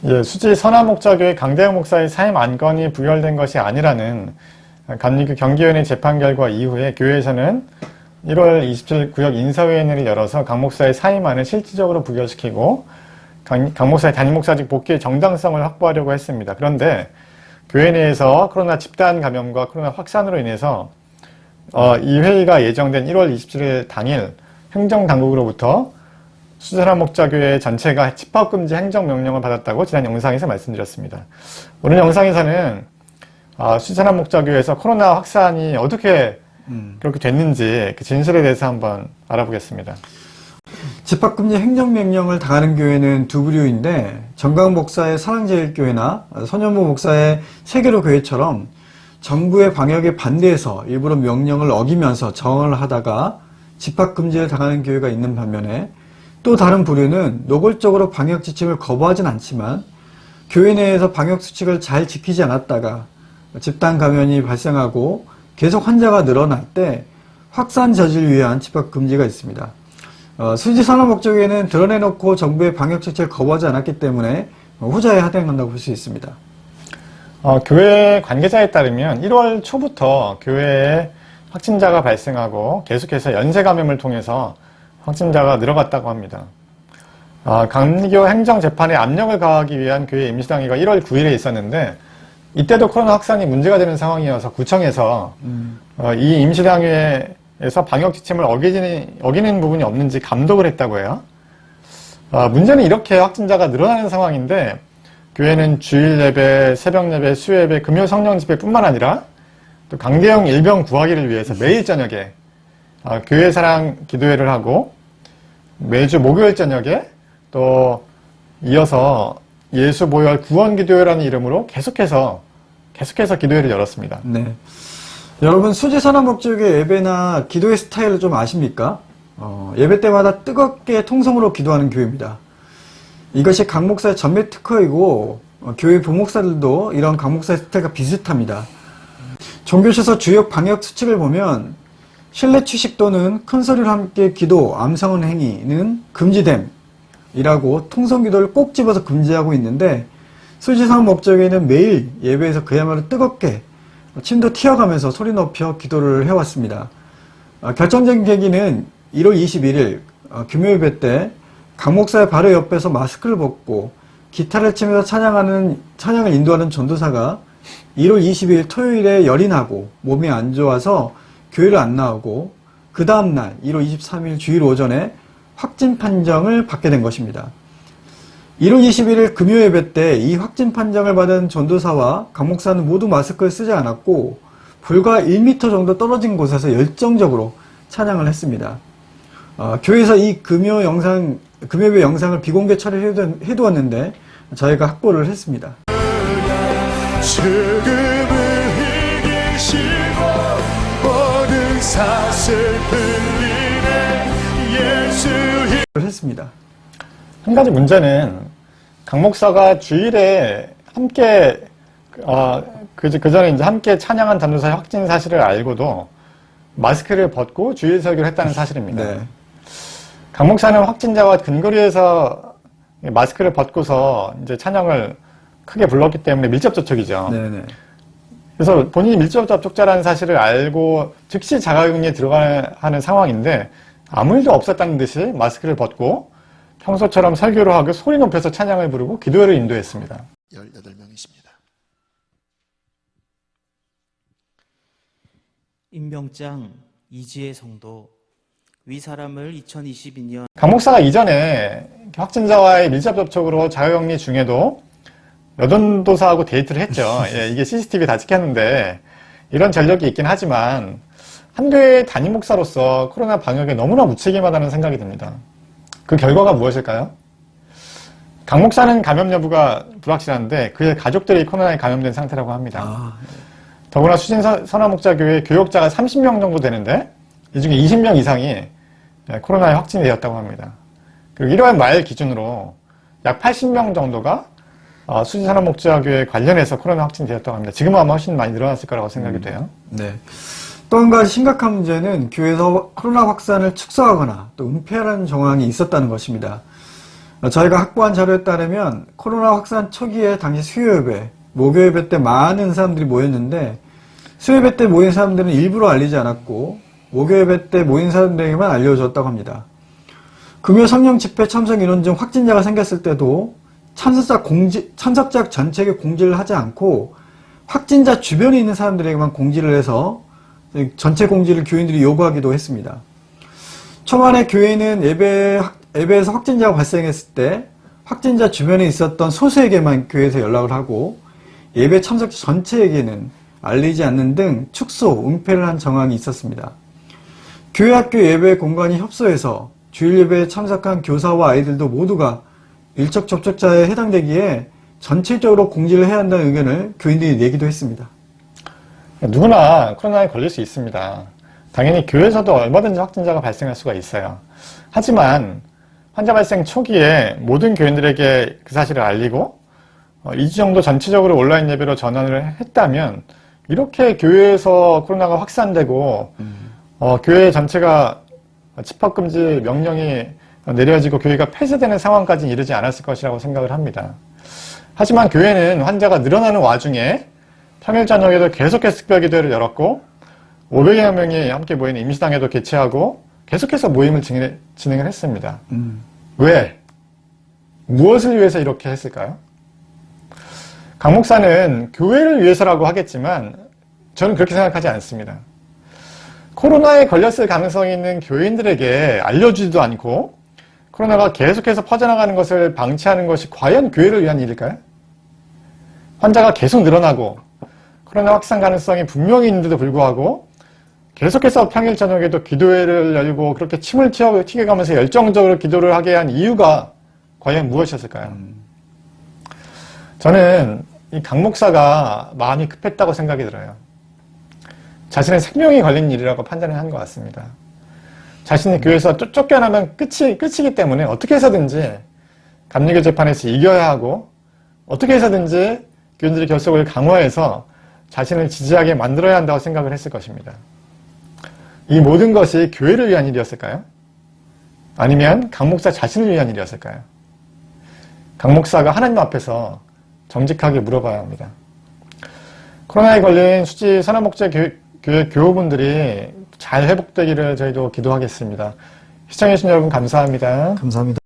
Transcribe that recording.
예, 수지 선화목자교회 강대영 목사의 사임 안건이 부결된 것이 아니라는 감리교 경기위원회 재판 결과 이후에 교회에서는 1월 27일 구역 인사회의를 열어서 강 목사의 사임안을 실질적으로 부결시키고 강 목사의 담임 목사직 복귀의 정당성을 확보하려고 했습니다. 그런데 교회 내에서 코로나 집단 감염과 코로나 확산으로 인해서 이 회의가 예정된 1월 27일 당일 행정당국으로부터 수지선화목자교회 전체가 집합금지 행정명령을 받았다고 지난 영상에서 말씀드렸습니다. 오늘 영상에서는 수지선화목자교회에서 코로나 확산이 어떻게 그렇게 됐는지 그 진실에 대해서 한번 알아보겠습니다. 집합금지 행정명령을 당하는 교회는 두 부류인데, 정강 목사의 사랑제일교회나 선현무 목사의 세계로 교회처럼 정부의 방역에 반대해서 일부러 명령을 어기면서 저항을 하다가 집합금지를 당하는 교회가 있는 반면에, 또 다른 부류는 노골적으로 방역 지침을 거부하진 않지만 교회 내에서 방역 수칙을 잘 지키지 않았다가 집단 감염이 발생하고 계속 환자가 늘어날 때 확산 저지를 위한 집합금지가 있습니다. 수지선화목자교회는 드러내놓고 정부의 방역 지침을 거부하지 않았기 때문에 후자에 하대한다고 볼 수 있습니다. 교회 관계자에 따르면 1월 초부터 교회에 확진자가 발생하고 계속해서 연쇄 감염을 통해서 확진자가 늘어갔다고 합니다. 감리교 행정재판에 압력을 가하기 위한 교회 임시당회가 1월 9일에 있었는데 이때도 코로나 확산이 문제가 되는 상황이어서 구청에서 이 임시당회에서 방역 지침을 어기는 부분이 없는지 감독을 했다고 해요. 문제는 이렇게 확진자가 늘어나는 상황인데 교회는 주일 예배, 새벽 예배, 수요 예배, 금요 성령 집회뿐만 아니라 또 강대영 일병 구하기를 위해서 매일 저녁에 교회 사랑 기도회를 하고 매주 목요일 저녁에 또 이어서 예수 보혈 구원 기도회라는 이름으로 계속해서 기도회를 열었습니다. 네. 여러분, 수지선화목자교회 예배나 기도의 스타일을 좀 아십니까? 예배 때마다 뜨겁게 통성으로 기도하는 교회입니다. 이것이 강 목사의 전매 특허이고 교회 부목사들도 이런 강 목사의 스타일과 비슷합니다. 종교에서 주요 방역 수칙을 보면 실내 취식 또는 큰 소리로 함께 기도, 암송하는 행위는 금지됨이라고 통성기도를 꼭 집어서 금지하고 있는데, 수지선화목자교회는 매일 예배에서 그야말로 뜨겁게 침도 튀어가면서 소리 높여 기도를 해왔습니다. 결정적인 계기는 1월 21일 금요예배 때 강 목사의 바로 옆에서 마스크를 벗고 기타를 치면서 찬양을 인도하는 전도사가 1월 22일 토요일에 열이 나고 몸이 안 좋아서 교회를 안 나오고 그 다음날 1월 23일 주일 오전에 확진 판정을 받게 된 것입니다. 1월 21일 금요예배 때 이 확진 판정을 받은 전도사와 강 목사는 모두 마스크를 쓰지 않았고 불과 1m 정도 떨어진 곳에서 열정적으로 찬양을 했습니다. 교회에서 이 금요예배 영상을 비공개 처리를 해두었는데 저희가 확보를 했습니다. 했습니다. 한 가지 문제는 강 목사가 주일에 함께 그 전에 이제 함께 찬양한 전도사의 확진 사실을 알고도 마스크를 벗고 주일 설교를 했다는 사실입니다. 네. 강 목사는 확진자와 근거리에서 마스크를 벗고서 이제 찬양을 크게 불렀기 때문에 밀접 접촉이죠. 네네. 그래서 본인이 밀접 접촉자라는 사실을 알고 즉시 자가격리에 들어가야 하는 상황인데 아무 일도 없었다는 듯이 마스크를 벗고 평소처럼 설교를 하고 소리 높여서 찬양을 부르고 기도회를 인도했습니다. 18명이십니다. 임병장 이지혜 성도 위 사람을 2022년 강 목사가 이전에 확진자와의 밀접 접촉으로 자가격리 중에도 여전도사하고 데이트를 했죠. 예, 이게 CCTV 다 찍혔는데 이런 전력이 있긴 하지만 한 교회의 담임 목사로서 코로나 방역에 너무나 무책임하다는 생각이 듭니다. 그 결과가 무엇일까요? 강 목사는 감염 여부가 불확실한데 그의 가족들이 코로나에 감염된 상태라고 합니다. 더구나 수진선화목자교회 교역자가 30명 정도 되는데 이 중에 20명 이상이 코로나에 확진이 되었다고 합니다. 그리고 1월 말 기준으로 약 80명 정도가 수지선화목자교회 관련해서 코로나 확진되었다고 합니다. 지금은 아마 훨씬 많이 늘어났을 거라고 생각이 돼요. 네. 또 한 가지 심각한 문제는 교회에서 코로나 확산을 축소하거나 또 은폐하는 정황이 있었다는 것입니다. 저희가 확보한 자료에 따르면 코로나 확산 초기에 당시 수요예배, 목요예배 때 많은 사람들이 모였는데 수요예배 때 모인 사람들은 일부러 알리지 않았고 목요예배 때 모인 사람들에게만 알려줬다고 합니다. 금요 성령 집회 참석 인원 중 확진자가 생겼을 때도 참석자 전체에게 공지를 하지 않고 확진자 주변에 있는 사람들에게만 공지를 해서 전체 공지를 교인들이 요구하기도 했습니다. 초반에 교회는 예배에서 확진자가 발생했을 때 확진자 주변에 있었던 소수에게만 교회에서 연락을 하고 예배 참석자 전체에게는 알리지 않는 등 축소, 은폐를 한 정황이 있었습니다. 교회 학교 예배 공간이 협소해서 주일 예배에 참석한 교사와 아이들도 모두가 일적 접촉자에 해당되기에 전체적으로 공지를 해야 한다는 의견을 교인들이 내기도 했습니다. 누구나 코로나에 걸릴 수 있습니다. 당연히 교회에서도 얼마든지 확진자가 발생할 수가 있어요. 하지만 환자 발생 초기에 모든 교인들에게 그 사실을 알리고 2주 정도 전체적으로 온라인 예배로 전환을 했다면 이렇게 교회에서 코로나가 확산되고 교회 전체가 집합금지 명령이 내려지고 교회가 폐쇄되는 상황까지는 이르지 않았을 것이라고 생각을 합니다. 하지만 교회는 환자가 늘어나는 와중에 평일 저녁에도 계속해서 특별기도회를 열었고 500여 명이 함께 모이는 임시당회도 개최하고 계속해서 모임을 진행을 했습니다. 왜? 무엇을 위해서 이렇게 했을까요? 강 목사는 교회를 위해서라고 하겠지만 저는 그렇게 생각하지 않습니다. 코로나에 걸렸을 가능성이 있는 교인들에게 알려주지도 않고 코로나가 계속해서 퍼져나가는 것을 방치하는 것이 과연 교회를 위한 일일까요? 환자가 계속 늘어나고 코로나 확산 가능성이 분명히 있는데도 불구하고 계속해서 평일 저녁에도 기도회를 열고 그렇게 침을 튀겨가면서 열정적으로 기도를 하게 한 이유가 과연 무엇이었을까요? 저는 이 강 목사가 마음이 급했다고 생각이 들어요. 자신의 생명이 걸린 일이라고 판단을 한 것 같습니다. 자신이 교회에서 쫓겨나면 끝이기 때문에 어떻게 해서든지 감리교 재판에서 이겨야 하고 어떻게 해서든지 교인들의 결속을 강화해서 자신을 지지하게 만들어야 한다고 생각을 했을 것입니다. 이 모든 것이 교회를 위한 일이었을까요? 아니면 강 목사 자신을 위한 일이었을까요? 강 목사가 하나님 앞에서 정직하게 물어봐야 합니다. 코로나에 걸린 수지 선한목재 교회 교우분들이 잘 회복되기를 저희도 기도하겠습니다. 시청해주신 여러분 감사합니다. 감사합니다.